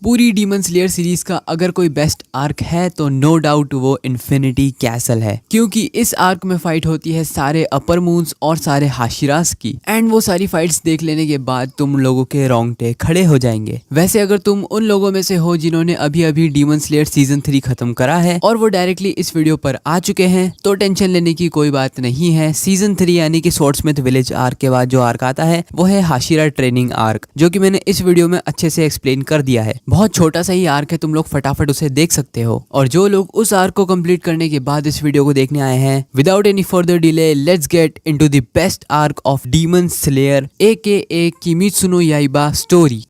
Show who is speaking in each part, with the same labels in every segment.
Speaker 1: पूरी demon slayer series का अगर कोई बेस्ट आर्क है तो नो डाउट वो इन्फिनिटी कैसल है, क्योंकि इस आर्क में फाइट होती है सारे अपर मून्स और सारे हाशिरास की। एंड वो सारी फाइट्स देख लेने के बाद तुम लोगों के रोंगटे खड़े हो जाएंगे। वैसे अगर तुम उन लोगों में से हो जिन्होंने अभी अभी डीमन स्लेयर सीजन 3 खत्म करा है और वो डायरेक्टली इस वीडियो पर आ चुके हैं, तो टेंशन लेने की कोई बात नहीं है। सीजन 3 यानी कि स्वॉर्ड्समिथ विलेज आर्क के बाद जो आर्क आता है वो है हाशिरा ट्रेनिंग आर्क, जो कि मैंने इस वीडियो में अच्छे से एक्सप्लेन कर दिया है। बहुत छोटा सा ही आर्क है, तुम लोग फटाफट उसे देख सकते हो। और जो लोग उस आर्क को कंप्लीट करने के बाद इस वीडियो को देखने आए हैं, without any further delay let's get into the best arc of Demon Slayer AKA Kimetsu no Yaiba story,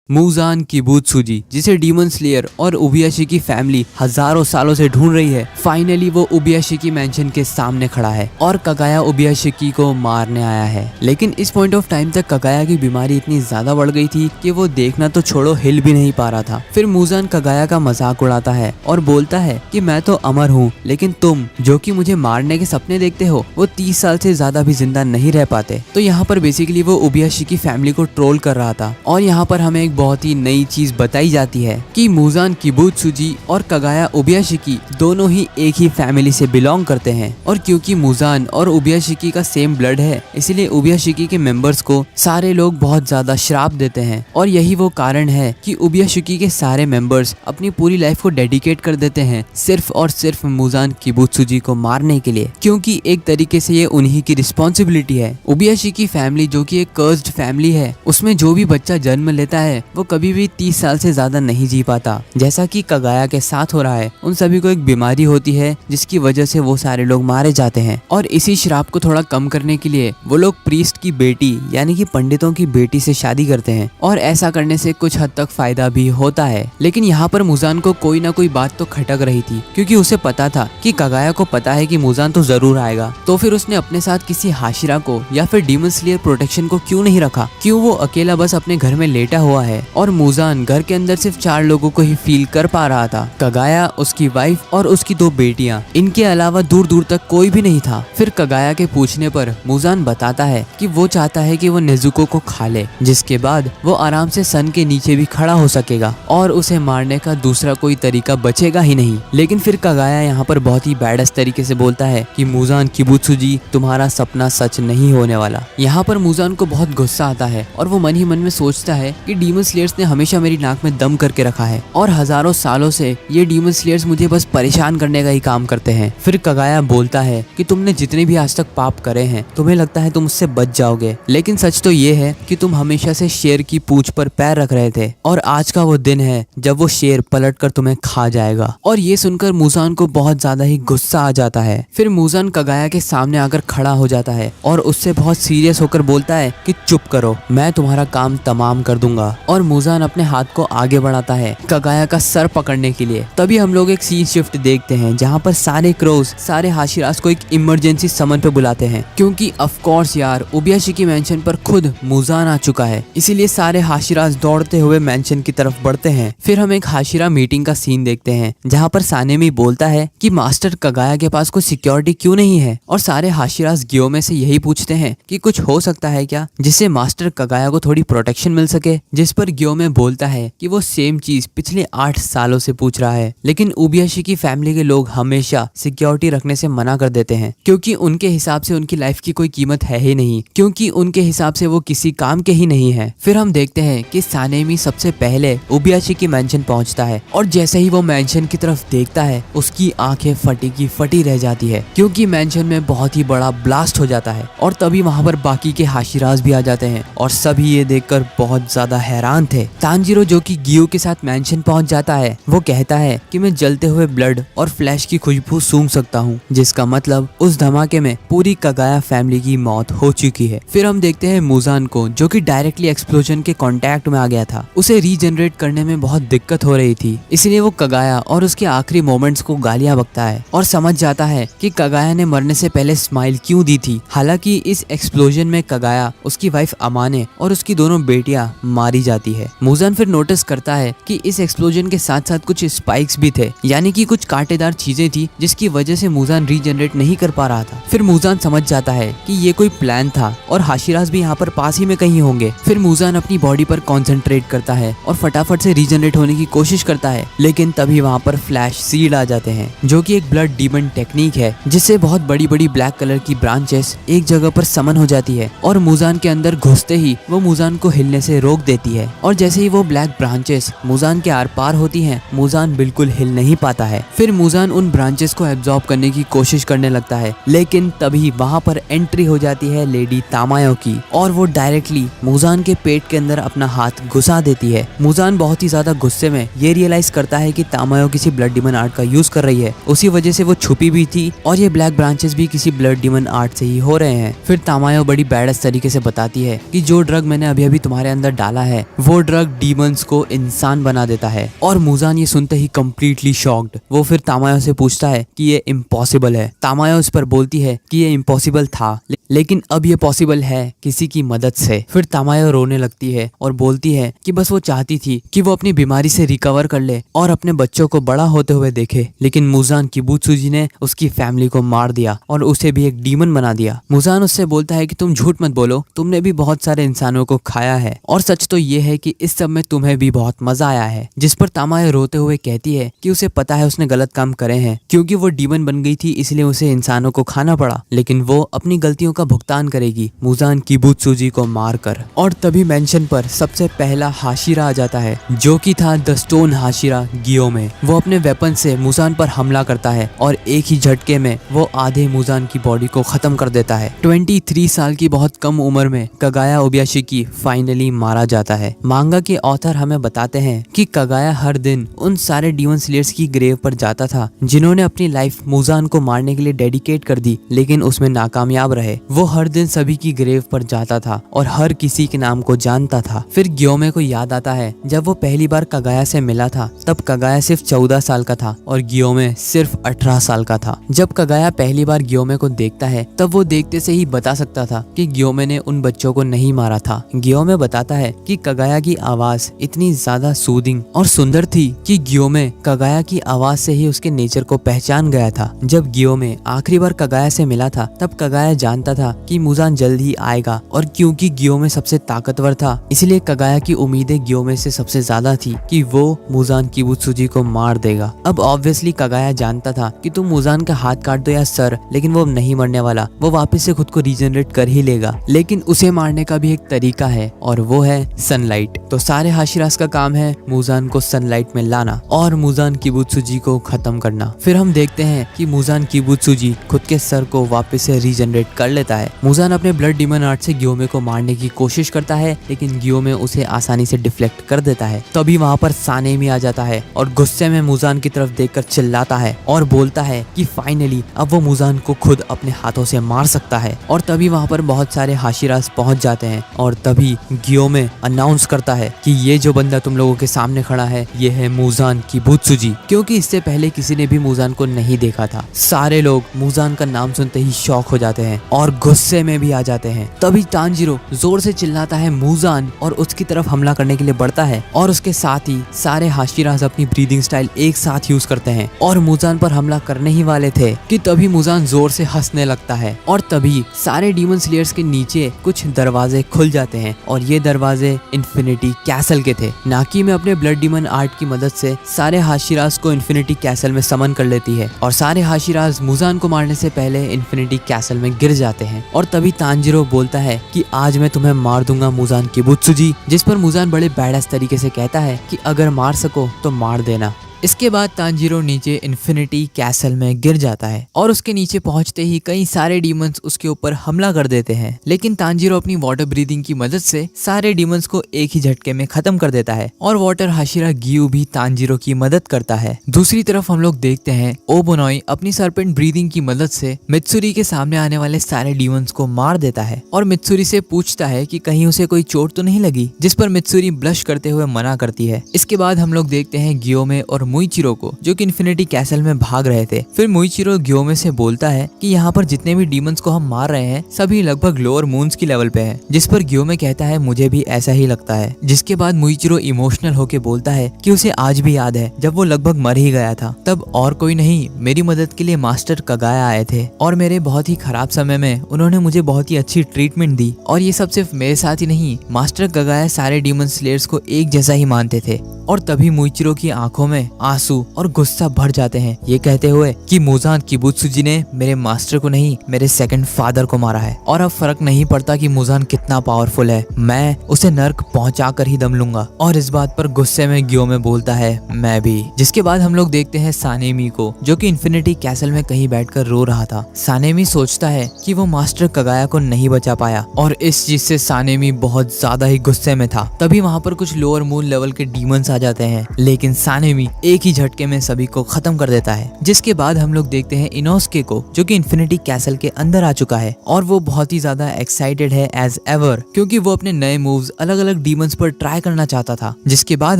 Speaker 1: Muzan Kibutsuji, जिसे डीमन स्लेयर और उबियाशी की फैमिली हजारों सालों से ढूंढ रही है। फाइनली वो उबियाशिकी मैंशन के सामने खड़ा है और कगाया उबियाशिकी को मारने आया है। लेकिन इस पॉइंट ऑफ टाइम तक कगाया की बीमारी इतनी ज्यादा बढ़ गई थी कि वो देखना तो छोड़ो हिल भी नहीं पा रहा था। फिर मुजान कगाया का मजाक उड़ाता है और बोलता है कि मैं तो अमर हूँ, लेकिन तुम जो कि मुझे मारने के सपने देखते हो वो 30 साल से ज्यादा भी जिंदा नहीं रह पाते। तो यहाँ पर बेसिकली वो उबियाशिकी फैमिली को ट्रोल कर रहा था। और यहाँ पर हमें एक बहुत ही नई चीज बताई जाती है कि मुजान किबुत्सुजी और कगाया उबियाशिकी दोनों ही एक ही फैमिली से बिलोंग करते हैं। और क्योंकि मुजान और उबियाशिकी का सेम ब्लड है, इसलिए उबियाशिकी के मेंबर्स को सारे लोग बहुत ज्यादा श्राप देते हैं। और यही वो कारण है कि उबियाशिकी के सारे मेंबर्स अपनी पूरी लाइफ को डेडिकेट कर देते हैं सिर्फ और सिर्फ मुजान किबुत्सुजी को मारने के लिए, क्योंकि एक तरीके से ये उन्हीं की रिस्पॉन्सिबिलिटी है। उबियाशिकी फैमिली जो कि एक कर्स्ड फैमिली है, उसमें जो भी बच्चा जन्म लेता है वो कभी भी 30 साल से ज्यादा नहीं जी पाता, जैसा कि कगाया के साथ हो रहा है। उन सभी को एक बीमारी होती है जिसकी वजह से वो सारे लोग मारे जाते हैं। और इसी श्राप को थोड़ा कम करने के लिए वो लोग प्रीस्ट की बेटी यानी कि पंडितों की बेटी से शादी करते हैं, और ऐसा करने से कुछ हद तक फायदा भी होता है। लेकिन यहाँ पर मुजान को कोई ना कोई बात तो खटक रही थी, क्योंकि उसे पता था कि कगाया को पता है कि मुजान तो जरूर आएगा। तो फिर उसने अपने साथ किसी हाशिरा को या फिर डीमन स्लेयर प्रोटेक्शन को क्यों नहीं रखा? क्यों वो अकेला बस अपने घर में लेटा हुआ है? और मुजान घर के अंदर सिर्फ 4 लोगों को ही फील कर पा रहा था, कगाया, उसकी वाइफ और उसकी 2 बेटियां। इनके अलावा दूर दूर तक कोई भी नहीं था। फिर कगाया के पूछने पर मुजान बताता है कि वो चाहता है कि वो नेजुको को खा ले, जिसके बाद वो आराम से सन के नीचे भी खड़ा हो सकेगा और उसे मारने का दूसरा कोई तरीका बचेगा ही नहीं। लेकिन फिर कगाया यहाँ पर बहुत ही बैडस तरीके से बोलता है कि मुजान किबुत्सुजी, तुम्हारा सपना सच नहीं होने वाला। यहाँ पर मुजान को बहुत गुस्सा आता है और वो मन ही मन में सोचता है कि डीमन स्लेयर्स ने हमेशा मेरी नाक में दम करके रखा है और हजारों सालों से ये डीमन स्लेयर्स मुझे बस परेशान करने का ही काम करते हैं। फिर कगाया बोलता है कि तुमने जितने भी आज तक पाप करे हैं, तुम्हें लगता है तुम उससे बच जाओगे, लेकिन सच तो ये है कि तुम हमेशा से शेर की पूंछ पर पैर रख रहे थे और आज का वो दिन है जब वो शेर पलट कर तुम्हें खा जाएगा। और ये सुनकर मुजान को बहुत ज्यादा ही गुस्सा आ जाता है। फिर मुजान कगाया के सामने आकर खड़ा हो जाता है और उससे बहुत सीरियस होकर बोलता है कि चुप करो, मैं तुम्हारा काम तमाम कर दूंगा। और मुजान अपने हाथ को आगे बढ़ाता है कगाया का सर पकड़ने के लिए। तभी हम लोग एक सीन शिफ्ट देखते हैं जहाँ पर सारे क्रोज सारे हाशिरास को एक इमरजेंसी समन पे बुलाते हैं, क्योंकि ऑफ कोर्स यार उबियाशिकी मैंशन पर खुद मुजान आ चुका है। इसीलिए सारे हाशिरास दौड़ते हुए मैंशन की तरफ बढ़ते हैं। फिर हम एक हाशिरा मीटिंग का सीन देखते हैं जहाँ पर सानेमी बोलता है कि मास्टर कगाया के पास कोई सिक्योरिटी क्यों नहीं है, और सारे हाशिरास गियोमे से यही पूछते हैं कि कुछ हो सकता है क्या जिससे मास्टर कगाया को थोड़ी प्रोटेक्शन मिल सके। जिस पर गियोमे बोलता है कि वो सेम चीज पिछले 8 सालों से पूछ रहा है, लेकिन उबियाशिकी फैमिली के लोग हमेशा सिक्योरिटी रखने से मना कर देते हैं, क्योंकि उनके हिसाब से उनकी लाइफ की कोई कीमत है ही नहीं, क्योंकि उनके हिसाब से वो किसी काम के ही नहीं है। फिर हम देखते हैं कि सानेमी सबसे पहले उबियाशिकी मैंशन पहुंचता है, और जैसे ही वो मैंशन की तरफ देखता है उसकी आंखें फटी की फटी रह जाती है, क्योंकि मैंशन में बहुत ही बड़ा ब्लास्ट हो जाता है। और तभी वहां पर बाकी के हाशिरास भी आ जाते हैं और सभी ये देखकर बहुत ज्यादा हैरान थे। तांजीरो जो कि गियो के साथ मैंशन पहुंच जाता है, वो कहता है कि मैं जलते हुए ब्लड और फ्लैश की खुशबू सूंघ सकता हूँ, जिसका मतलब उस धमाके में पूरी कगाया फैमिली की मौत हो चुकी है। फिर हम देखते हैं मुजान को, जो कि डायरेक्टली एक्सप्लोजन के कांटेक्ट में आ गया था। उसे रीजनरेट करने में बहुत दिक्कत हो रही थी, इसलिए वो कगाया और उसके आखिरी मोमेंट्स को गालियां बकता है और समझ जाता है कि कगाया ने मरने से पहले स्माइल क्यों दी थी। हालांकि इस एक्सप्लोजन में कगाया, उसकी वाइफ अमाने और उसकी दोनों बेटियां मारी जाती जाती है। मूजान फिर नोटिस करता है कि इस एक्सप्लोजन के साथ साथ कुछ स्पाइक्स भी थे, यानी कि कुछ कांटेदार चीजें थी जिसकी वजह से मूजान रीजनरेट नहीं कर पा रहा था। फिर मूजान समझ जाता है कि ये कोई प्लान था और हाशिरास भी यहाँ पर पास ही में कहीं होंगे। फिर मूजान अपनी बॉडी पर कॉन्सेंट्रेट करता है और फटाफट से रीजनरेट होने की कोशिश करता है, लेकिन तभी वहाँ पर फ्लैश सीड आ जाते हैं, जो कि एक ब्लड डीमन टेक्निक है, जिससे बहुत बड़ी बड़ी ब्लैक कलर की ब्रांचेस एक जगह पर समन हो जाती है और मूजान के अंदर घुसते ही वो मूजान को हिलने से रोक देती है। और जैसे ही वो ब्लैक ब्रांचेस मूजान के आर पार होती हैं, मूजान बिल्कुल हिल नहीं पाता है। फिर मूजान उन ब्रांचेस को एब्जॉर्ब करने की कोशिश करने लगता है, लेकिन तभी वहाँ पर एंट्री हो जाती है लेडी तामायो की और वो डायरेक्टली मूजान के पेट के अंदर अपना हाथ घुसा देती है। मूजान बहुत ही ज्यादा गुस्से में ये रियलाइज करता है कि तामायो किसी ब्लड डीमन आर्ट का यूज कर रही है, उसी वजह से वो छुपी भी थी और ये ब्लैक ब्रांचेस भी किसी ब्लड डीमन आर्ट से ही हो रहे हैं। फिर तामायो बड़ी बैडस तरीके से बताती है कि जो ड्रग मैंने अभी अभी तुम्हारे अंदर डाला है वो ड्रग डीमंस को इंसान बना देता है। और मूजान ये सुनते ही कंप्लीटली शॉक्ड। वो फिर तामायो से पूछता है कि ये इम्पॉसिबल है। तामायो इस पर बोलती है कि ये इम्पॉसिबल था, लेकिन अब ये पॉसिबल है किसी की मदद से। फिर तामायो रोने लगती है और बोलती है कि बस वो चाहती थी कि वो अपनी बीमारी से रिकवर कर ले और अपने बच्चों को बड़ा होते हुए देखे, लेकिन मूजान किबुत्सुजी ने उसकी फैमिली को मार दिया और उसे भी एक डीमन बना दिया। मूजान उससे बोलता है कि तुम झूठ मत बोलो, तुमने भी बहुत सारे इंसानों को खाया है और सच तो ये है कि इस सब में तुम्हें भी बहुत मजा आया है। जिस पर तामायो रोते हुए कहती है कि उसे पता है उसने गलत काम करे हैं, क्योंकि वो डीमन बन गई थी इसलिए उसे इंसानों को खाना पड़ा, लेकिन वो अपनी गलतियों का भुगतान करेगी मूजान किबुत्सुजी को मारकर। और तभी मेंशन पर सबसे पहला हाशिरा आ जाता है, जो कि था द स्टोन हाशिरा गियोमे। वो अपने वेपन से मूजान पर हमला करता है और एक ही झटके में वो आधे मूजान की बॉडी को खत्म कर देता है। 23 साल की बहुत कम उम्र में कगाया ओबयाशिकी फाइनली मारा जाता है। मांगा के ऑथर हमें बताते हैं कि कगाया हर दिन उन सारे डीमन स्लेयर्स की ग्रेव पर जाता था जिन्होंने अपनी लाइफ मूजान को मारने के लिए डेडिकेट कर दी, लेकिन उसमें नाकामयाब रहे। वो हर दिन सभी की ग्रेव पर जाता था और हर किसी के नाम को जानता था। फिर गियोमे को याद आता है जब वो पहली बार कगाया से मिला था तब कगाया सिर्फ 14 साल का था और गियोमे सिर्फ 18 साल का था। जब कगाया पहली बार गियोमे को देखता है तब वो देखते से ही बता सकता था कि गियोमे ने उन बच्चों को नहीं मारा था। गियोमे बताता है कि कगाया की आवाज इतनी ज्यादा सूदिंग और सुंदर थी कि गियोमे कगाया की आवाज से ही उसके नेचर को पहचान गया था। जब गियोमे आखिरी बार कगाया से मिला था तब कगाया जानता था कि मूजान जल्द ही आएगा और क्योंकि गियोमे सबसे ताकतवर था इसलिए कगाया की उम्मीदें गियोमे से सबसे ज्यादा थी कि वो मूजान किबुत्सुजी को मार देगा। अब ऑब्वियसली कगाया जानता था कि तुम मूजान का हाथ काट दो या सर, लेकिन वो नहीं मरने वाला, वो वापस से खुद को रीजनरेट कर ही लेगा, लेकिन उसे मारने का भी एक तरीका है और वो है सनलाइट। तो सारे हाशिरास का काम है मूजान को सनलाइट में लाना और मूजान किबुत्सुजी को खत्म करना। फिर हम देखते हैं कि मूजान किबुत्सुजी खुद के सर को वापस से रीजनरेट कर लेता है। मूजान अपने ब्लड डीमन आर्ट से गियोमे को मारने की कोशिश करता है, लेकिन गियोमे उसे आसानी से डिफ्लेक्ट कर देता है। तभी वहाँ पर सानेमी आ जाता है और गुस्से में मूजान की तरफ देखकर चिल्लाता है और बोलता है कि फाइनली अब वो मूजान को खुद अपने हाथों से मार सकता है। और तभी वहाँ पर बहुत सारे हाशिरास पहुंच जाते हैं और तभी गियोमे अनाउंस करता है कि ये जो बंदा तुम लोगों के सामने खड़ा है ये है मूजान किबुत्सुजी, क्योंकि इससे पहले किसी ने भी मूजान को नहीं देखा था। सारे लोग मूजान का नाम सुनते ही शॉक हो जाते हैं और गुस्से में भी आ जाते हैं। तभी तांजीरो जोर से चिल्लाता है मूजान और उसकी तरफ हमला करने के लिए बढ़ता है और उसके साथ ही सारे हाशिरास अपनी ब्रीदिंग स्टाइल एक साथ यूज करते हैं और मूजान पर हमला करने ही वाले थे कि तभी मूजान जोर से हंसने लगता है और तभी सारे डीमन स्लेयर्स के नीचे कुछ दरवाजे खुल जाते हैं और ये दरवाजे इन्फिनिटी कैसल के थे। नाकी में अपने ब्लड डीमन आर्ट की मदद से सारे हाशिरास को इन्फिनिटी कैसल में समन कर लेती है और सारे हाशिरास मूजान को मारने से पहले इन्फिनिटी कैसल में गिर जाते हैं। और तभी तांजीरो बोलता है कि आज मैं तुम्हें मार दूंगा मूजान किबुत्सुजी, जिस पर मूजान बड़े बैडस तरीके से कहता है कि अगर मार सको तो मार देना। इसके बाद तांजीरो नीचे इन्फिनिटी कैसल में गिर जाता है और उसके नीचे पहुंचते ही कई सारे डीमंस उसके ऊपर हमला कर देते हैं, लेकिन तांजीरो अपनी वाटर ब्रीदिंग की मदद से सारे डीमंस को एक ही झटके में खत्म कर देता है और वाटर हाशिरा गियू भी तांजीरो की मदद करता है। दूसरी तरफ हम लोग देखते हैं ओबोनोई अपनी सर्पेंट ब्रीदिंग की मदद से मित्सुरी के सामने आने वाले सारे डीमंस को मार देता है और मित्सुरी से पूछता है कि कहीं उसे कोई चोट तो नहीं लगी, जिस पर मित्सुरी ब्लश करते हुए मना करती है। इसके बाद हम लोग देखते हैं गियोमे और मुइचिरो को, जो कि इन्फिनिटी कैसल में भाग रहे थे। फिर मुइचिरो ग्योमे से बोलता है कि यहाँ पर जितने भी डीमंस को हम मार रहे हैं सभी लगभग लोअर मून्स की लेवल पे हैं, जिस पर ग्योमे कहता है मुझे भी ऐसा ही लगता है। जिसके बाद मुइचिरो इमोशनल होके बोलता है कि उसे आज भी याद है जब वो लगभग मर ही गया था, तब और कोई नहीं मेरी मदद के लिए मास्टर कगाया आए थे और मेरे बहुत ही खराब समय में उन्होंने मुझे बहुत ही अच्छी ट्रीटमेंट दी। और ये सब सिर्फ मेरे साथ ही नहीं, मास्टर कगाया सारे डीमन स्लेयर्स को एक जैसा ही मानते थे। और तभी मुइचिरो की आंखों में आंसू और गुस्सा भर जाते हैं, ये कहते हुए कि मुजान किबुत्सुजी ने मेरे मास्टर को नहीं मेरे सेकंड फादर को मारा है और अब फर्क नहीं पड़ता कि मुजान कितना पावरफुल है, मैं उसे नर्क पहुंचा कर ही दम लूंगा। और इस बात पर गुस्से में ग्योमे बोलता है मैं भी। जिसके बाद हम लोग देखते हैं सानेमी को, जो कि इन्फिनिटी कैसल में कहीं बैठकर रो रहा था। सानेमी सोचता है कि वो मास्टर कगाया को नहीं बचा पाया और इस चीज से सानेमी बहुत ज्यादा ही गुस्से में था। तभी वहाँ पर कुछ लोअर मून लेवल के डीमंस आ जाते हैं, लेकिन सानेमी एक ही झटके में सभी को खत्म कर देता है। जिसके बाद हम लोग देखते हैं इनोस्के को, जो कि इन्फिनिटी कैसल के अंदर आ चुका है और वो बहुत ही ज्यादा एक्साइटेड है एज एवर, क्योंकि वो अपने नए मूव्स अलग अलग डीमंस पर ट्राई करना चाहता था। जिसके बाद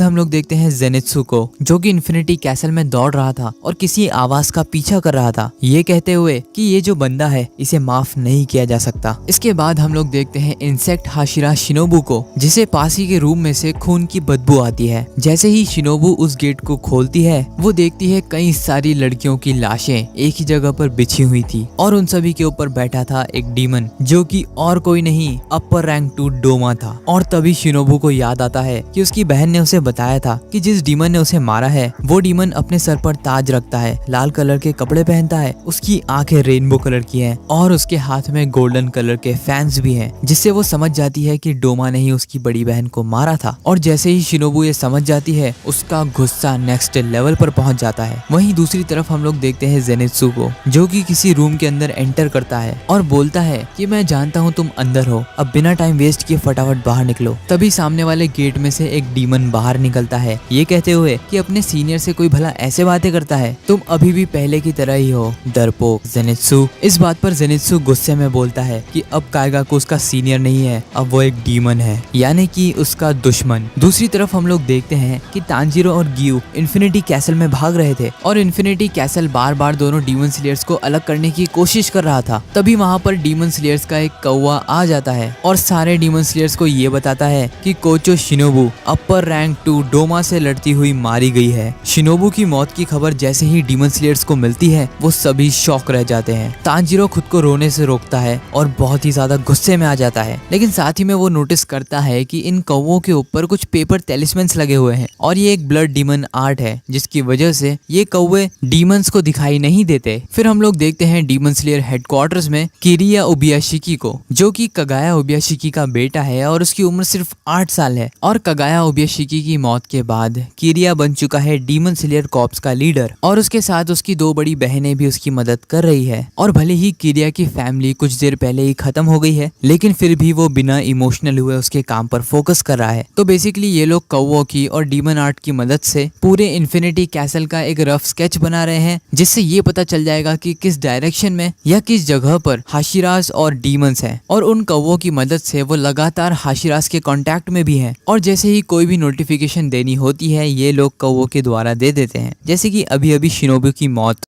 Speaker 1: हम लोग देखते हैं जेनित्सु को, जो कि इन्फिनिटी कैसल में दौड़ रहा था और किसी आवाज का पीछा कर रहा था, ये कहते हुए कि ये जो बंदा है इसे माफ नहीं किया जा सकता। इसके बाद हम लोग देखते हैं इंसेक्ट हाशिरा शिनोबू को, जिसे पास ही के रूम में से खून की बदबू आती है। जैसे ही शिनोबू उस गेट को खोलती है, वो देखती है कई सारी लड़कियों की लाशें एक ही जगह पर बिछी हुई थी और उन सभी के ऊपर बैठा था एक डीमन, जो कि और कोई नहीं अपर रैंक 2 डोमा था। और तभी शिनोबू को याद आता है कि उसकी बहन ने उसे बताया था कि जिस डीमन ने उसे मारा है वो डीमन अपने सर पर ताज रखता है, लाल कलर के कपड़े पहनता है, उसकी आंखें रेनबो कलर की हैं और उसके हाथ में गोल्डन कलर के फैंस भी हैं, जिससे वो समझ जाती है कि डोमा ने ही उसकी बड़ी बहन को मारा था। और जैसे ही शिनोबू ये समझ जाती है, उसका गुस्सा नेक्स्ट लेवल पर पहुंच जाता है। वहीं दूसरी तरफ हम लोग देखते हैं जेनित्सु को, जो कि किसी रूम के अंदर एंटर करता है और बोलता है कि मैं जानता हूँ तुम अंदर हो, अब बिना टाइम वेस्ट किए फटाफट बाहर निकलो। तभी सामने वाले गेट में से एक डीमन बाहर निकलता है, ये कहते हुए कि अपने सीनियर से कोई भला ऐसे बातें करता है, तुम अभी भी पहले की तरह ही हो डरपोक जेनित्सु। इस बात पर जेनित्सु गुस्से में बोलता है कि अब काइगाकू उसका सीनियर नहीं है, अब वो एक डीमन है, यानी कि उसका दुश्मन। दूसरी तरफ हम लोग देखते हैं कि तांजीरो और गियू इन्फिनिटी कैसल में भाग रहे थे और इन्फिनिटी कैसल बार बार दोनों डीमन स्लेयर्स को अलग करने की कोशिश कर रहा था। तभी वहाँ पर डीमन स्लेयर्स का एक कौवा आ जाता है और सारे डीमन स्लेयर्स को ये बताता है कि कोचो शिनोबू अपर रैंक 2 डोमा से लड़ती हुई मारी गई है। शिनोबू की मौत की खबर जैसे ही डीमन स्लेयर्स को मिलती है, वो सभी शॉक रह जाते हैं। तांजीरो खुद को रोने से रोकता है और बहुत ही ज्यादा गुस्से में आ जाता है, लेकिन साथ ही में वो नोटिस करता है कि इन कौवों के ऊपर कुछ पेपर टेलिस्मेंस लगे हुए हैं और ये एक ब्लड डीमन आर्ट है, जिसकी वजह से ये कौवे डीमंस को दिखाई नहीं देते। फिर हम लोग देखते हैं डीमन स्लेयर हेडक्वार्टर्स में किरिया ओबियाशिकी को, जो कि कगाया ओबियाशिकी का बेटा है और उसकी उम्र सिर्फ 8 साल है। और कगाया ओबियाशिकी की मौत के बाद किरिया बन चुका है डीमन स्लेयर कॉर्प्स का लीडर और उसके साथ उसकी 2 बड़ी बहनें भी उसकी मदद कर रही है। और भले ही किरिया की फैमिली कुछ देर पहले ही खत्म हो गई है, लेकिन फिर भी वो बिना इमोशनल हुए उसके काम पर फोकस कर रहा है। तो बेसिकली ये लोग कौवों की और डीमन आर्ट की मदद से पूरे इन्फिनिटी कैसल का एक रफ स्केच बना रहे हैं, जिससे ये पता चल जाएगा कि किस डायरेक्शन में या किस जगह पर हाशिरास और डीमंस हैं। और उन कौवों की मदद से वो लगातार हाशिरास के कांटेक्ट में भी हैं और जैसे ही कोई भी नोटिफिकेशन देनी होती है, ये लोग कौवों के द्वारा दे देते हैं। जैसे कि अभी अभी शिनोबू की मौत।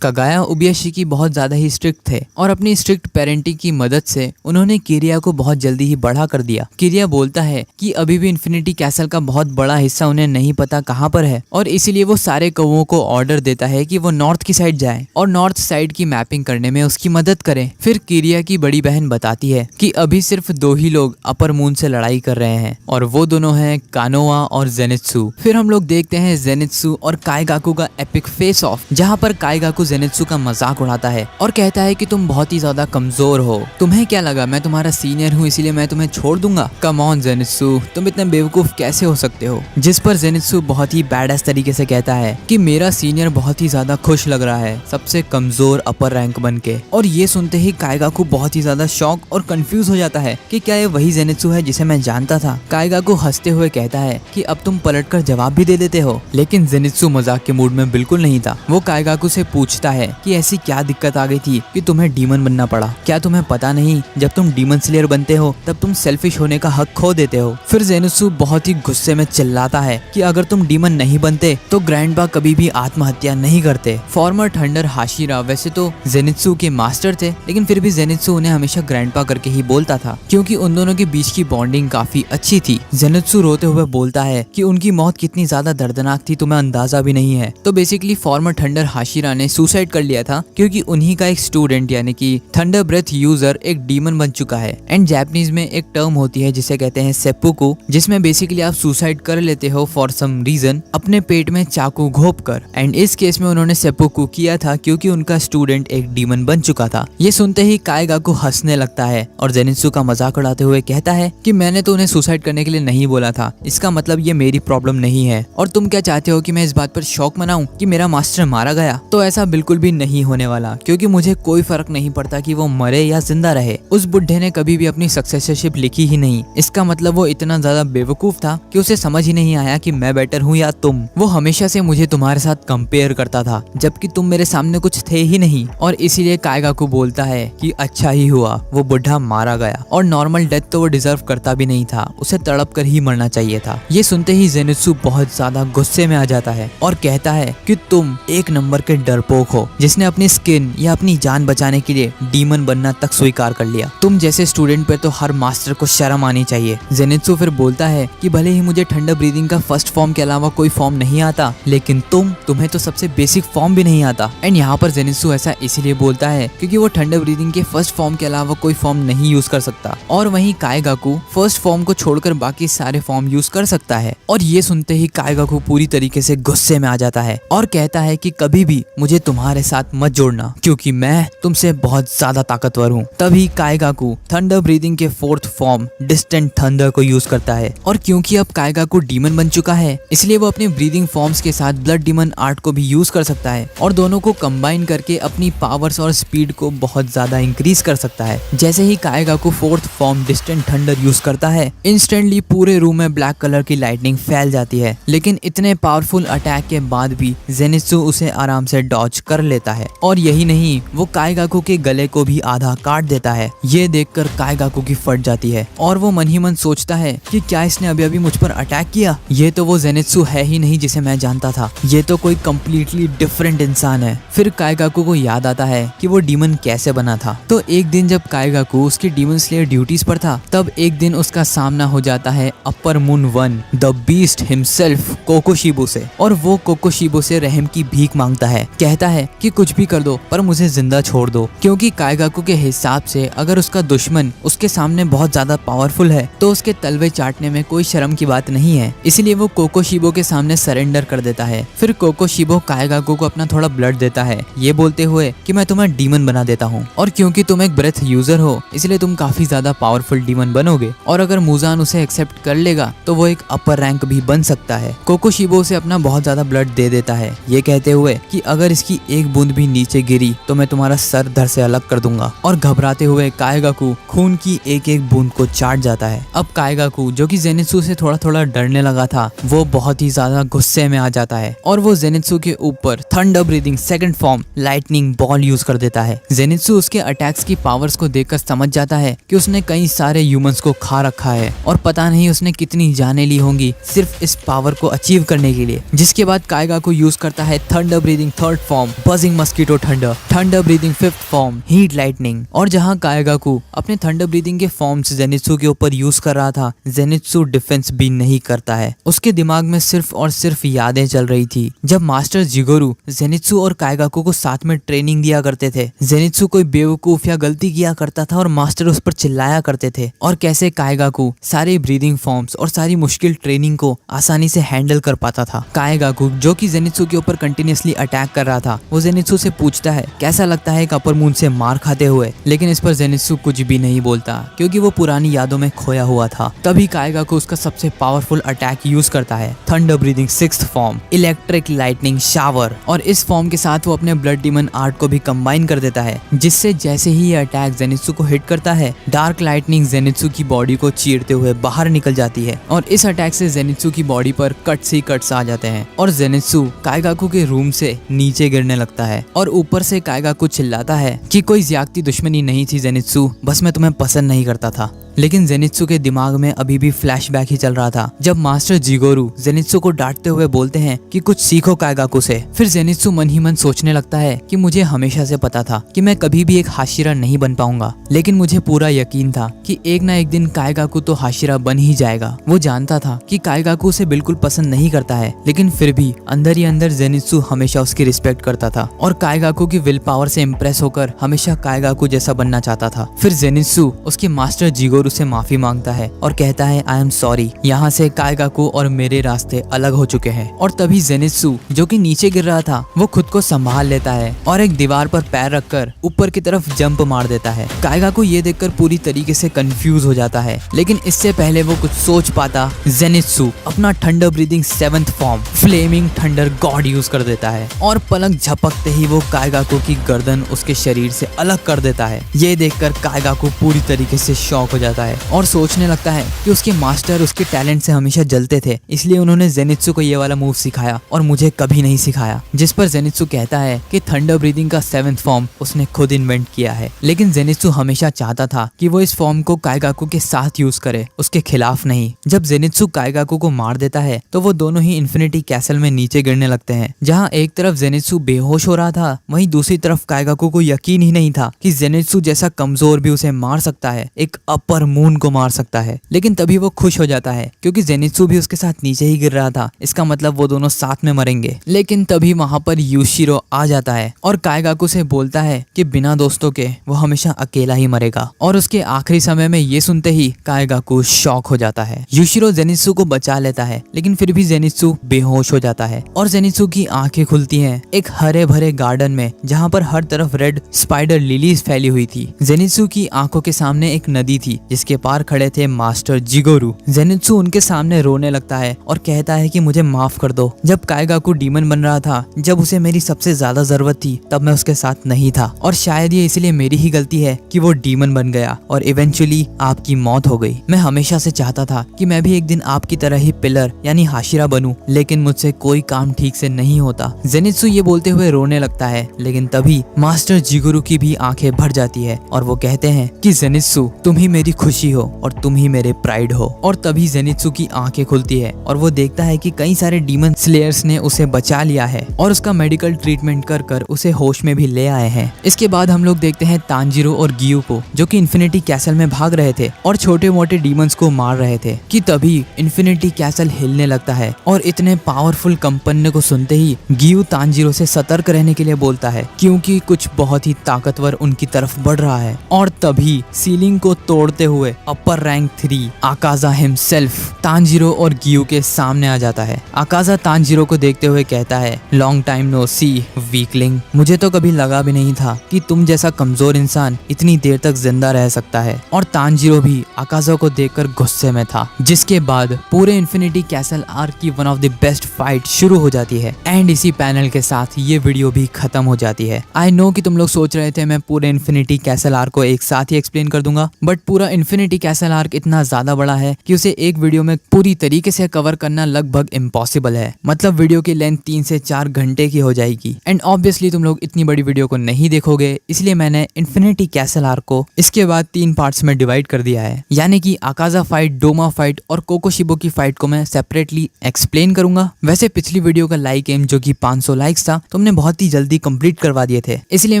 Speaker 1: कगाया ओबियाशिकी बहुत ज्यादा ही स्ट्रिक्ट थे और अपनी स्ट्रिक्ट पेरेंटिंग की मदद से उन्होंने किरिया को बहुत जल्दी ही बड़ा कर दिया। किरिया बोलता है कि अभी भी इन्फिनिटी कैसल का बहुत बड़ा हिस्सा उन्हें नहीं पता कहाँ पर है और इसीलिए वो सारे कौवों को ऑर्डर देता है कि वो नॉर्थ की साइड जाए और नॉर्थ साइड की मैपिंग करने में उसकी मदद करें। फिर किरिया की बड़ी बहन बताती है कि अभी सिर्फ 2 ही लोग अपर मून से लड़ाई कर रहे हैं और वो दोनों हैं कानोआ और जेनित्सु। फिर हम लोग देखते हैं जेनित्सु और काइगाकू का एपिक फेस ऑफ, जहाँ पर काइगाकू जेनित्सु का मजाक उड़ाता है और कहता है कि तुम बहुत ही ज्यादा कमजोर हो, तुम्हें क्या लगा मैं तुम्हारा सीनियर हूँ इसीलिए मैं तुम्हें छोड़ दूंगा? कम ऑन जेनित्सु, तुम इतने बेवकूफ कैसे हो सकते हो? जिस पर जेनित्सु बहुत ही बैडएस तरीके से कहता है कि मेरा सीनियर बहुत ही ज्यादा खुश लग रहा है सबसे कमजोर अपर रैंक बन के। और ये सुनते ही काइगाकू बहुत ही ज्यादा शॉक और कंफ्यूज हो जाता है कि क्या ये वही जेनित्सु है जिसे मैं जानता था। काइगाकू हंसते हुए कहता है कि अब तुम पलटकर जवाब भी दे देते हो, लेकिन जेनित्सु मजाक के मूड में बिल्कुल नहीं था। वो काइगाकू से पूछता
Speaker 2: पूछता है कि ऐसी क्या दिक्कत आ गई थी कि तुम्हें डीमन बनना पड़ा। क्या तुम्हें पता नहीं जब तुम डीमन स्लेयर बनते हो तब तुम सेल्फिश होने का हक खो देते हो। फिर जेनित्सु बहुत ही गुस्से में चिल्लाता है कि अगर तुम डीमन नहीं बनते तो ग्रैंडपा कभी भी आत्महत्या नहीं करते। फॉर्मर थंडर हाशिरा वैसे तो जेनित्सु के मास्टर थे, लेकिन फिर भी जेनित्सु उन्हें हमेशा ग्रैंडपा करके ही बोलता था क्योंकि उन दोनों के बीच की बॉन्डिंग काफी अच्छी थी। जेनित्सु रोते हुए बोलता है कि उनकी मौत कितनी ज्यादा दर्दनाक थी तुम्हें अंदाजा भी नहीं है। तो बेसिकली फॉर्मर थंडर हाशिरा ने सुसाइड कर लिया था क्योंकि उन्हीं का एक स्टूडेंट यानी कि थंडर ब्रेथ यूजर एक डीमन बन चुका है। एंड जापानीज में एक टर्म होती है जिसे कहते हैं सेप्पुकु, जिसमें बेसिकली आप सुसाइड कर लेते हो फॉर सम रीजन अपने पेट में चाकू घोंप कर। एंड इस केस में उन्होंने सेप्पुकु किया था क्योंकि उनका स्टूडेंट एक डीमन बन चुका था। ये सुनते ही काएगाकू हंसने लगता है और जेनित्सु का मजाक उड़ाते हुए कहता है कि मैंने तो उन्हें सुसाइड करने के लिए नहीं बोला था, इसका मतलब ये मेरी प्रॉब्लम नहीं है। और तुम क्या चाहते हो कि मैं इस बात पर शौक मनाऊं कि मेरा मास्टर मारा गया? तो ऐसा बिल्कुल भी नहीं होने वाला क्योंकि मुझे कोई फर्क नहीं पड़ता कि वो मरे या जिंदा रहे। उस बुढ़े ने कभी भी अपनी सक्सेसरशिप लिखी ही नहीं। इसका मतलब वो इतना ज्यादा बेवकूफ था कि उसे समझ ही नहीं आया कि मैं बेटर हूँ या तुम। वो हमेशा से मुझे तुम्हारे साथ कंपेयर करता था जबकि तुम मेरे सामने कुछ थे ही नहीं। और इसीलिए काएगाकू बोलता है कि अच्छा ही हुआ वो बुढ़ा मारा गया और नॉर्मल डेथ तो वो डिजर्व करता भी नहीं था, उसे तड़प कर ही मरना चाहिए था। ये सुनते ही जेनित्सु बहुत ज्यादा गुस्से में आ जाता है और कहता है कि तुम एक नंबर के डरपोक हो जिसने अपनी स्किन या अपनी जान बचाने के लिए डीमन बनना तक स्वीकार कर लिया। तुम जैसे स्टूडेंट पे तो हर मास्टर को शर्म आनी चाहिए। जेनित्सु फिर बोलता है कि भले ही मुझे थंडर ब्रीदिंग का फर्स्ट फॉर्म के अलावा कोई फॉर्म नहीं आता, लेकिन तुम्हें तो सबसे बेसिक फॉर्म भी नहीं आता। एंड यहाँ पर जेनित्सु ऐसा इसीलिए बोलता है क्योंकि वो थंडर ब्रीदिंग के फर्स्ट फॉर्म के अलावा कोई फॉर्म नहीं यूज कर सकता और वहीं काएगाकू फर्स्ट फॉर्म को छोड़कर बाकी सारे फॉर्म यूज कर सकता है। और ये सुनते ही काएगाकू पूरी तरीके से गुस्से में आ जाता है और कहता है कि कभी भी मुझे तुम्हारे साथ मत जोड़ना क्योंकि मैं तुमसे बहुत ज्यादा ताकतवर हूँ। तभी काएगाकू थंडर ब्रीदिंग के फोर्थ फॉर्म डिस्टेंट थंडर को यूज करता है और क्योंकि अब काएगाकू डीमन बन चुका है इसलिए वो अपने ब्रीदिंग फॉर्म्स के साथ ब्लड डीमन आर्ट को भी यूज कर सकता है और दोनों को कंबाइन करके अपनी पावर्स और स्पीड को बहुत ज्यादा इंक्रीज कर सकता है। जैसे ही Kaigaku fourth form distant thunder use करता है इंस्टेंटली पूरे रूम में ब्लैक कलर की लाइटनिंग फैल जाती है, लेकिन इतने पावरफुल अटैक के बाद भी जेनित्सु उसे आराम से डॉज कर लेता है। और यही नहीं, वो काएगाकू के गले को भी आधा काट देता है। ये देखकर काएगाकू की फट जाती है और वो मन ही मन सोचता है कि क्या इसने अभी अभी मुझ पर अटैक किया? ये तो वो जेनित्सु है ही नहीं जिसे मैं जानता था, ये तो कोई कम्प्लीटली डिफरेंट इंसान है। फिर काएगाकू को याद आता है कि वो डीमन कैसे बना था। तो एक दिन जब काएगाकू उसकी डीमन स्लेयर ड्यूटीज पर था तब एक दिन उसका सामना हो जाता है upper moon one the beast himself Kokushibo से। और वो कोकोशिबो से रहम की भीख मांगता है, कहता है कि कुछ भी कर दो पर मुझे जिंदा छोड़ दो, क्योंकि काएगाकू के हिसाब से अगर उसका दुश्मन उसके सामने बहुत ज्यादा पावरफुल है तो उसके तलवे चाटने में कोई शर्म की बात नहीं है। इसलिए वो कोकोशिबो के सामने सरेंडर कर देता है। फिर कोकोशिबो काएगाकू को अपना थोड़ा ब्लड देता है, ये बोलते हुए कि मैं तुम्हें डीमन बना देता हूँ और क्योंकि तुम एक ब्रेथ यूजर हो इसलिए तुम काफी ज्यादा पावरफुल डीमन बनोगे और अगर मुजान उसे एक्सेप्ट कर लेगा तो वो एक अपर रैंक भी बन सकता है। कोकोशिबो उसे अपना बहुत ज्यादा ब्लड दे देता है, ये कहते हुए कि अगर इसकी एक बूंद भी नीचे गिरी तो मैं तुम्हारा सर धड़ से अलग कर दूंगा। और घबराते हुए काएगाकू खून की एक एक बूंद को चाट जाता है। अब काएगाकू जो कि जेनित्सु से थोड़ा थोड़ा डरने लगा था वो बहुत ही ज्यादा गुस्से में आ जाता है और वो जेनित्सु के ऊपर thunder breathing second form lightning ball use कर देता है। जेनित्सु उसके अटैक्स की पावर्स को देखकर समझ जाता है कि उसने कई सारे ह्यूमंस को खा रखा है और पता नहीं उसने कितनी जानें ली होंगी सिर्फ इस पावर को अचीव करने के लिए। जिसके बाद काएगाकू यूज करता है thunder breathing third form buzzing mosquito thunder, thunder breathing fifth form heat lightning. और जहां काएगाकू अपने थंडर ब्रीदिंग के फॉर्म्स जेनित्सु के ऊपर यूज कर रहा था, जेनित्सु डिफेंस भी नहीं करता है। उसके दिमाग में सिर्फ और सिर्फ यादें चल रही थी जब मास्टर जिगोरू जेनित्सु और काएगाकू को साथ में ट्रेनिंग दिया करते थे। जेनित्सु कोई बेवकूफ या गलती किया करता था और मास्टर उस पर चिल्लाया करते थे और कैसे काएगाकू सारे ब्रीदिंग फॉर्म्स और सारी मुश्किल ट्रेनिंग को आसानी से हैंडल कर पाता था। काएगाकू जो कि जेनित्सु के ऊपर कंटिन्यूअसली अटैक कर रहा था वो जेनित्सु से पूछता है कैसा लगता है एक अपर मून से मार खाते हुए, लेकिन इस पर जेनित्सु कुछ भी नहीं बोलता क्योंकि वो पुरानी यादों में खोया हुआ था। तभी काएगाकू उसका सबसे पावरफुल अटैक यूज करता है thunder breathing sixth form electric lightning shower. और इस फॉर्म के साथ वो अपने ब्लड डीमन आर्ट को भी कंबाइन कर देता है, जिससे जैसे ही ये अटैक जेनित्सु को हिट करता है डार्क लाइटनिंग जेनित्सु की बॉडी को चीरते हुए बाहर निकल जाती है और इस अटैक से जेनित्सु की बॉडी पर कट्स ही कट्स आ जाते हैं और जेनित्सु काएगाकू के रूम से नीचे गिरने गिरने लगता है और ऊपर से काइगाकू चिल्लाता है कि कोई ज्यादती दुश्मनी नहीं थी जेनित्सु, बस मैं तुम्हें पसंद नहीं करता था। लेकिन जेनित्सु के दिमाग में अभी भी फ्लैशबैक ही चल रहा था जब मास्टर जिगोरू जेनित्सु को डांटते हुए बोलते हैं कि कुछ सीखो काइगाकू से। फिर जेनित्सु मन ही मन सोचने लगता है कि मुझे हमेशा से पता था कि मैं कभी भी एक हाशिरा नहीं बन पाऊंगा, लेकिन मुझे पूरा यकीन था कि एक ना एक दिन काइगाकू तो हाशिरा बन ही जाएगा। वो जानता था कि काइगाकू उसे बिल्कुल पसंद नहीं करता है, लेकिन फिर भी अंदर ही अंदर जेनित्सु हमेशा उसकी रिस्पेक्ट करता था और काइगाकू की विल पावर से इम्प्रेस होकर हमेशा काइगाकू जैसा बनना चाहता था। फिर जेनित्सु उसके मास्टर जिगोरू से माफी मांगता है और कहता है आई एम सॉरी, यहाँ से काइगाकू और मेरे रास्ते अलग हो चुके हैं। और तभी जेनित्सु जो कि नीचे गिर रहा था वो खुद को संभाल लेता है और एक दीवार पर पैर रखकर ऊपर की तरफ जंप मार देता है। काइगाकू ये देखकर पूरी तरीके से कंफ्यूज हो जाता है, लेकिन इससे पहले वो कुछ सोच पाता जेनित्सु अपना thunder breathing 7th form flaming thunder god use कर देता है और पलक झपकते ही वो काइगाकू की गर्दन उसके शरीर से अलग कर देता है। ये देखकर काइगाकू पूरी तरीके से शॉक हो जाता है और सोचने लगता है कि उसके मास्टर उसके टैलेंट से हमेशा जलते थे, इसलिए उन्होंने जेनित्सु को ये वाला मूव सिखाया और मुझे कभी नहीं सिखाया। जिस पर जेनित्सु कहता है कि थंडर ब्रीदिंग का 7th फॉर्म उसने खुद इन्वेंट किया है, लेकिन जेनित्सु हमेशा चाहता था कि वो इस फॉर्म को काइगाकू के साथ यूज करे, उसके खिलाफ नहीं। जब जेनित्सु काइगाकू को मार देता है तो वो दोनों ही इन्फिनिटी कैसल में नीचे गिरने लगते हैं। जहाँ एक तरफ जेनित्सु बेहोश हो रहा था, वहीं दूसरी तरफ काइगाकू को यकीन ही नहीं था कि जेनित्सु जैसा कमजोर भी उसे मार सकता है, एक अपर मून को मार सकता है। लेकिन तभी वो खुश हो जाता है क्योंकि जेनित्सु भी उसके साथ नीचे ही गिर रहा था, इसका मतलब वो दोनों साथ में मरेंगे। लेकिन तभी वहाँ पर यूशिरो आ जाता है और काइगाकू से बोलता है कि बिना दोस्तों के वो हमेशा अकेला ही मरेगा। और उसके आखिरी समय में ये सुनते ही काइगाकू शॉक हो जाता है। यूशिरो जेनित्सु को बचा लेता है, लेकिन फिर भी जेनित्सु बेहोश हो जाता है और जेनित्सु की आंखें खुलती हैं एक हरे भरे गार्डन में जहाँ पर हर तरफ रेड स्पाइडर लिलीज फैली हुई थी। जेनित्सु की आंखों के सामने एक नदी थी जिसके पार खड़े थे मास्टर जिगोरू। जेनित्सु उनके सामने रोने लगता है और कहता है कि मुझे माफ कर दो, जब काइगाकू डीमन बन रहा था, जब उसे मेरी सबसे ज्यादा जरूरत थी, तब मैं उसके साथ नहीं था और शायद ये इसलिए मेरी ही गलती है कि वो डीमन बन गया और इवेंचुअली आपकी मौत हो गई। मैं हमेशा से चाहता था कि मैं भी एक दिन आपकी तरह ही पिलर यानी हाशिरा बनूं, लेकिन मुझसे कोई काम ठीक से नहीं होता। जेनित्सु ये बोलते हुए रोने लगता है, लेकिन तभी मास्टर जिगोरू की भी आंखें भर जाती है और वो कहते हैं कि जेनित्सु तुम ही मेरी खुशी हो और तुम ही मेरे प्राइड हो। और तभी जेनित्सु की आंखें खुलती है और वो देखता है कि कई सारे डीमन स्लेयर्स ने उसे बचा लिया है और उसका मेडिकल ट्रीटमेंट कर कर उसे होश में भी ले आए हैं। इसके बाद हम लोग देखते हैं तांजीरो और गियू को जो कि इन्फिनिटी कैसल में भाग रहे थे और छोटे मोटे डीमंस को मार रहे थे कि तभी इन्फिनिटी कैसल हिलने लगता है और इतने पावरफुल कंपन को सुनते ही गियू तांजीरो से सतर्क रहने के लिए बोलता है क्योंकि कुछ बहुत ही ताकतवर उनकी तरफ बढ़ रहा है। और तभी सीलिंग को तोड़ते हुए अपर रैंक 3 आकाजा हिमसेल्फ तांजीरो और गियू के सामने आ जाता है। आकाजा तांजीरो को देखते हुए कहता है लॉन्ग टाइम नो सी वीकलिंग, मुझे तो कभी लगा भी नहीं था कि तुम जैसा कमजोर इंसान इतनी देर तक जिंदा रह सकता है। और तांजीरो भी आकाजा को देखकर गुस्से में था। जिसके बाद पूरे इन्फिनिटी कैसल आर्क की one of the best fight शुरू हो जाती है एंड इसी पैनल के साथ ये वीडियो भी खत्म हो जाती है। आई नो कि तुम लोग सोच रहे थे मैं पूरे इन्फिनिटी कैसल आर्क को एक साथ ही एक्सप्लेन कर दूंगा, बट पूरा इन्फिनिटी कैसल आर्क इतना ज्यादा बड़ा है कि उसे एक वीडियो में पूरी तरीके से कवर करना लगभग इम्पॉसिबल है। मतलब वीडियो की लेंथ 3 से 4 घंटे की हो जाएगी एंड ऑब्वियसली तुम लोग इतनी बड़ी वीडियो को नहीं देखोगे, इसलिए मैंने इन्फिनिटी कैसल आर्क को इसके बाद 3 पार्ट्स में डिवाइड कर दिया है। यानी कि आकाजा फाइट, डोमा फाइट और कोकोशिबो की फाइट को मैं सेपरेटली एक्सप्लेन करूंगा। वैसे पिछली वीडियो का लाइक एम जो कि 500 लाइक्स था तुमने बहुत ही जल्दी कंप्लीट करवा दिए थे, इसलिए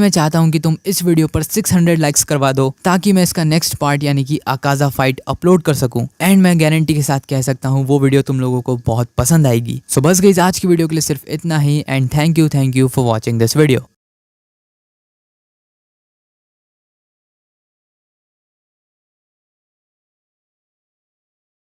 Speaker 2: मैं चाहता हूं कि तुम इस वीडियो पर 600 लाइक्स करवा दो ताकि मैं इसका नेक्स्ट पार्ट यानी कि आकाजा फाइट अपलोड कर सकूं एंड मैं गारंटी के साथ कह सकता हूं वो वीडियो तुम लोगों को बहुत पसंद आएगी। सो बस गाइस आज की वीडियो के लिए सिर्फ इतना ही and thank you for watching this video.